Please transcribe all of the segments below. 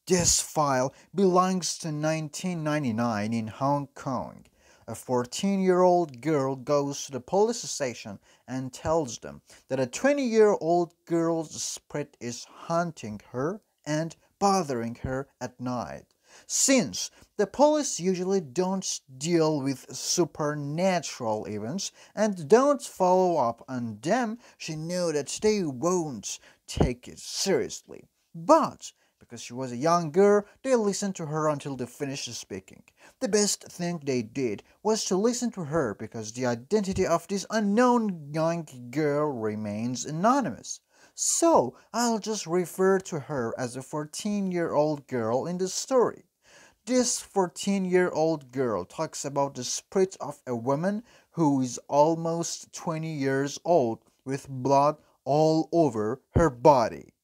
This file belongs to 1999 in Hong Kong. A 14-year-old girl goes to the police station and tells them that a 20-year-old girl's spirit is haunting her and bothering her at night. Since the police usually don't deal with supernatural events and don't follow up on them, she knew that they won't take it seriously. But because she was a young girl, they listened to her until they finished speaking. The best thing they did was to listen to her because the identity of this unknown young girl remains anonymous. So I'll just refer to her as a 14-year-old girl in the story. This 14-year-old girl talks about the spirit of a woman who is almost 20 years old with blood all over her body.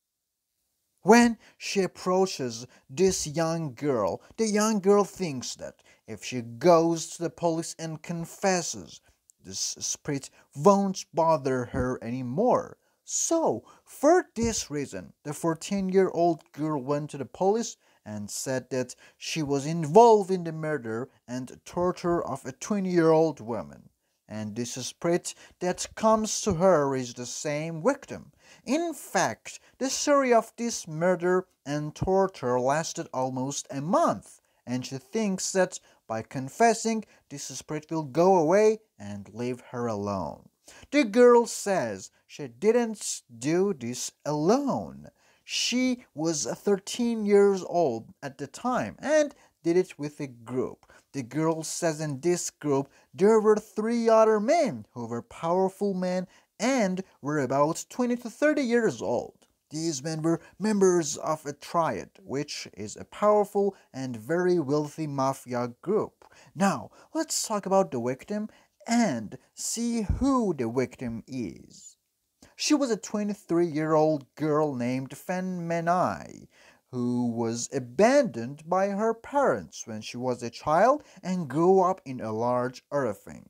When she approaches this young girl, the young girl thinks that if she goes to the police and confesses, this spirit won't bother her anymore. So, for this reason, the 14-year-old girl went to the police and said that she was involved in the murder and torture of a 20-year-old woman. And this spirit that comes to her is the same victim. In fact, the story of this murder and torture lasted almost a month, and she thinks that by confessing, this spirit will go away and leave her alone. The girl says she didn't do this alone. She was 13 years old at the time and did it with a group. The girl says in this group there were three other men who were powerful men and were about 20 to 30 years old. These men were members of a triad, which is a powerful and very wealthy mafia group. Now, let's talk about the victim and see who the victim is. She was a 23-year-old girl named Fan Menai, who was abandoned by her parents when she was a child and grew up in a large orphanage.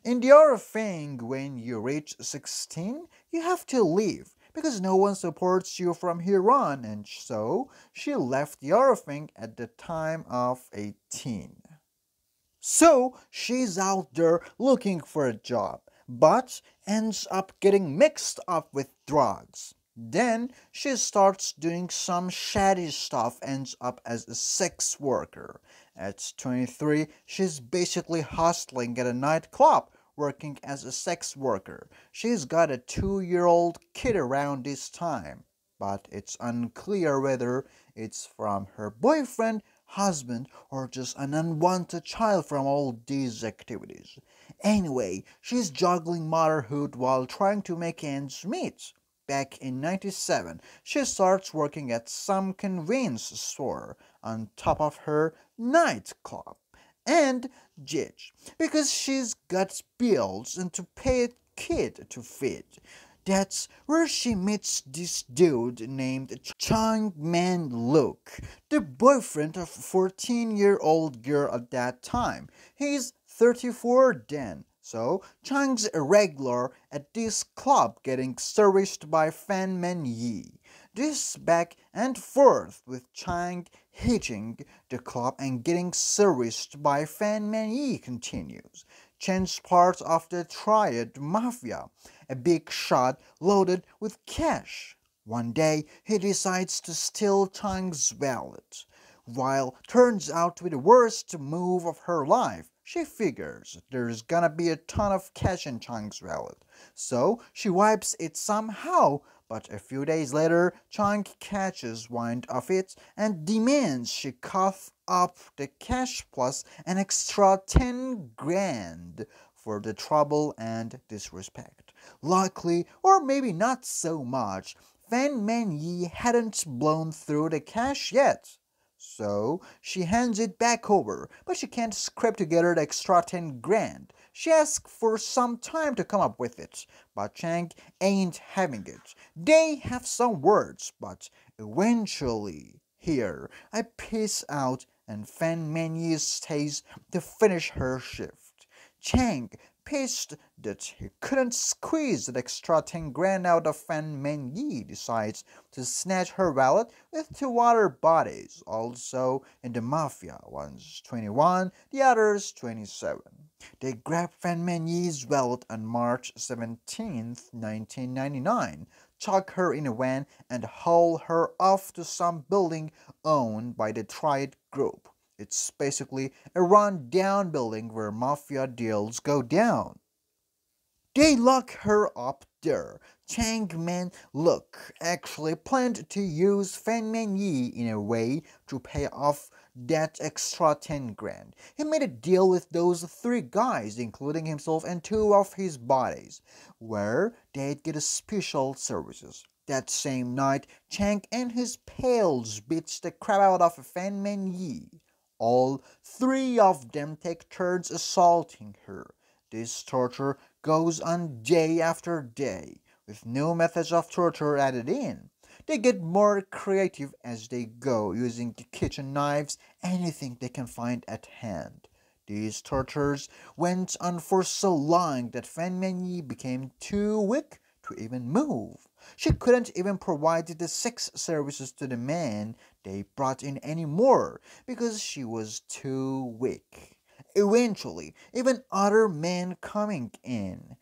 In the orphanage, when you reach 16, you have to leave because no one supports you from here on, and so she left the orphanage at the time of 18. So she's out there looking for a job, but ends up getting mixed up with drugs. Then she starts doing some shady stuff, ends up as a sex worker. At 23, she's basically hustling at a nightclub, working as a sex worker. She's got a 2-year-old kid around this time, but it's unclear whether it's from her boyfriend, husband, or just an unwanted child from all these activities. Anyway, she's juggling motherhood while trying to make ends meet. Back in 97, she starts working at some convenience store on top of her nightclub. And Judge, because she's got bills and to pay a kid to feed. That's where she meets this dude named Chang Man Luk, the boyfriend of a 14-year-old girl at that time. He's 34 then, so Chang's a regular at this club getting serviced by Fan Man Yi. This back and forth with Chang hitting the club and getting serviced by Fan Man Yi continues. Chang's part of the Triad Mafia, a big shot loaded with cash. One day, he decides to steal Chang's wallet. While turns out to be the worst move of her life, she figures there's gonna be a ton of cash in Chang's wallet. So she wipes it somehow, but a few days later, Chang catches wind of it and demands she cough up the cash plus an extra 10 grand for the trouble and disrespect. Luckily, or maybe not so much, Fan Man Yi hadn't blown through the cash yet. So she hands it back over, but she can't scrape together the extra 10 grand. She asks for some time to come up with it, but Chang ain't having it. They have some words, but eventually, here, I peace out and Fan Menu stays to finish her shift. Chang, pissed that he couldn't squeeze that extra 10 grand out of Fan Mengyi, decides to snatch her wallet with two other bodies, also in the mafia. One's 21, the other's 27. They grab Fan Mengyi's wallet on March 17th, 1999, chuck her in a van, and haul her off to some building owned by the Triad Group. It's basically a run-down building where mafia deals go down. They lock her up there. Changman Look actually planned to use Fan Yi in a way to pay off that extra 10 grand. He made a deal with those three guys, including himself and two of his buddies, where they'd get special services. That same night, Chang and his pals beats the crap out of Fan Yi. All three of them take turns assaulting her. This torture goes on day after day, with new methods of torture added in. They get more creative as they go, using the kitchen knives, anything they can find at hand. These tortures went on for so long that Fan Menyi became too weak to even move. She couldn't even provide the sex services to the men they brought in anymore because she was too weak. Eventually, even other men coming in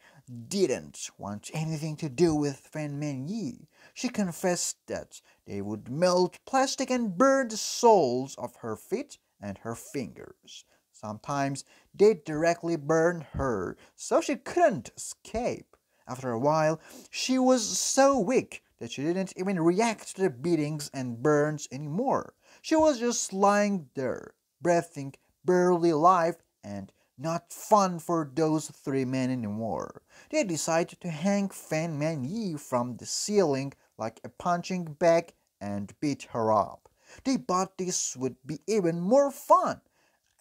didn't want anything to do with Fan Yi. She confessed that they would melt plastic and burn the soles of her feet and her fingers. Sometimes they directly burned her so she couldn't escape. After a while, she was so weak that she didn't even react to the beatings and burns anymore. She was just lying there, breathing, barely alive, and not fun for those three men anymore. They decided to hang Fan Man Yi from the ceiling like a punching bag and beat her up. They thought this would be even more fun.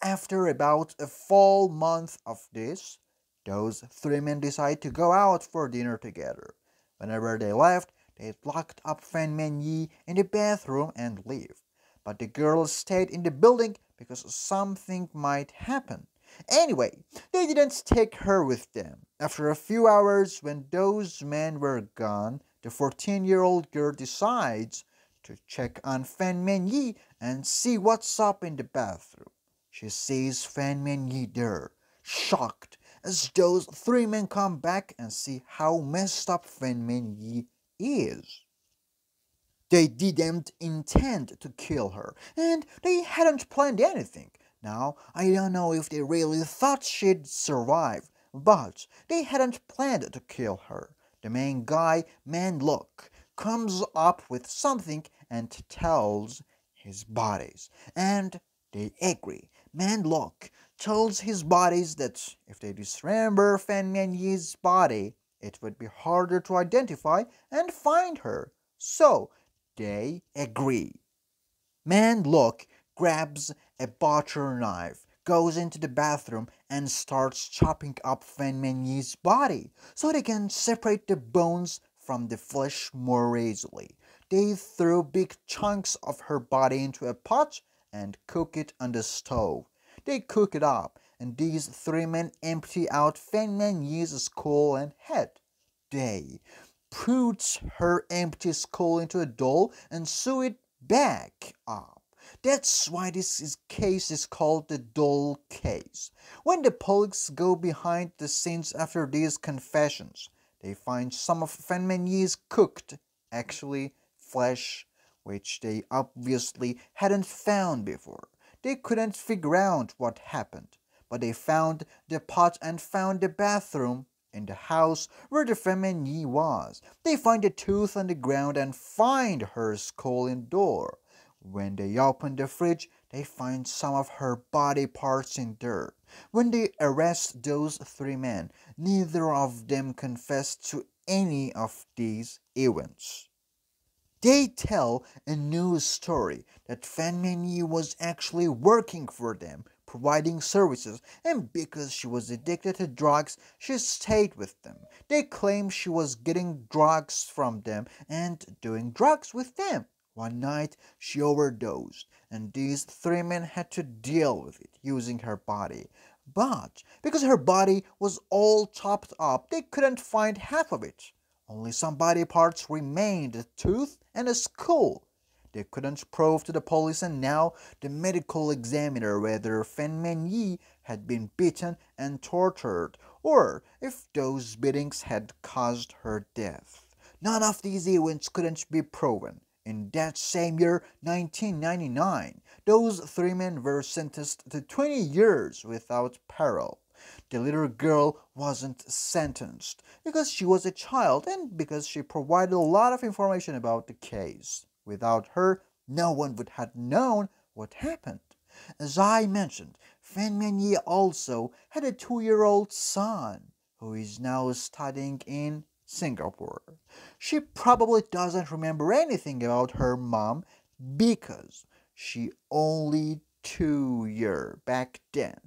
After about a full month of this, those three men decided to go out for dinner together. Whenever they left, they locked up Fan Man Yi in the bathroom and leave. But the girls stayed in the building because something might happen. Anyway, they didn't take her with them. After a few hours, when those men were gone, the 14-year-old girl decides to check on Fan Man Yi and see what's up in the bathroom. She sees Fan Man Yi there, shocked, as those three men come back and see how messed up Fan Man Yi is. They didn't intend to kill her, and they hadn't planned anything. Now, I don't know if they really thought she'd survive, but they hadn't planned to kill her. The main guy, Man Look, comes up with something and tells his buddies, and they agree. Man Look tells his buddies that if they dismember Fan Man Yi's body, it would be harder to identify and find her. So, they agree. Man Look grabs a butcher knife, goes into the bathroom, and starts chopping up Fan Menyi's body so they can separate the bones from the flesh more easily. They throw big chunks of her body into a pot and cook it on the stove. They cook it up, and these three men empty out Fan Menyi's skull and head. They puts her empty skull into a doll and sew it back up. That's why case is called the doll case. When the police go behind the scenes after these confessions, they find some of Fan Menyi's cooked, actually flesh, which they obviously hadn't found before. They couldn't figure out what happened, but they found the pot and found the bathroom in the house where the Femini was. They find the tooth on the ground and find her skull in the door. When they open the fridge, they find some of her body parts in there. When they arrest those three men, neither of them confessed to any of these events. They tell a new story that Fan Mengyi was actually working for them, providing services, and because she was addicted to drugs, she stayed with them. They claim she was getting drugs from them and doing drugs with them. One night, she overdosed, and these three men had to deal with it, using her body. But because her body was all chopped up, they couldn't find half of it. Only some body parts remained, a tooth and a skull. They couldn't prove to the police, and now the medical examiner whether Fan Men Yi had been beaten and tortured, or if those beatings had caused her death. None of these events couldn't be proven. In that same year, 1999, those three men were sentenced to 20 years without parole. The little girl wasn't sentenced because she was a child and because she provided a lot of information about the case. Without her, no one would have known what happened. As I mentioned, Fan Menyi also had a 2-year-old son who is now studying in Singapore. She probably doesn't remember anything about her mom because she only 2 year back then.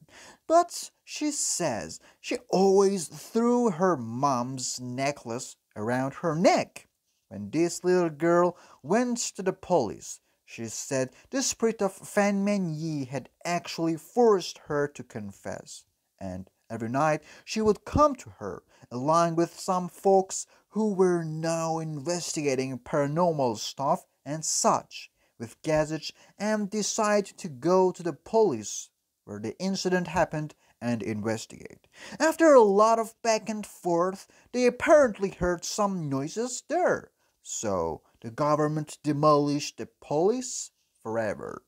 But she says she always threw her mom's necklace around her neck. When this little girl went to the police, she said the spirit of Fan Men Yi had actually forced her to confess. And every night she would come to her, along with some folks who were now investigating paranormal stuff and such, with gadgets, and decide to go to the police where the incident happened and investigate. After a lot of back and forth, they apparently heard some noises there. So the government demolished the police forever.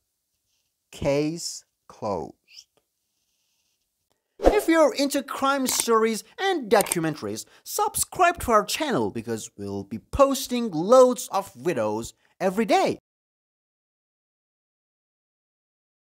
Case closed. If you're into crime stories and documentaries, subscribe to our channel because we'll be posting loads of videos every day.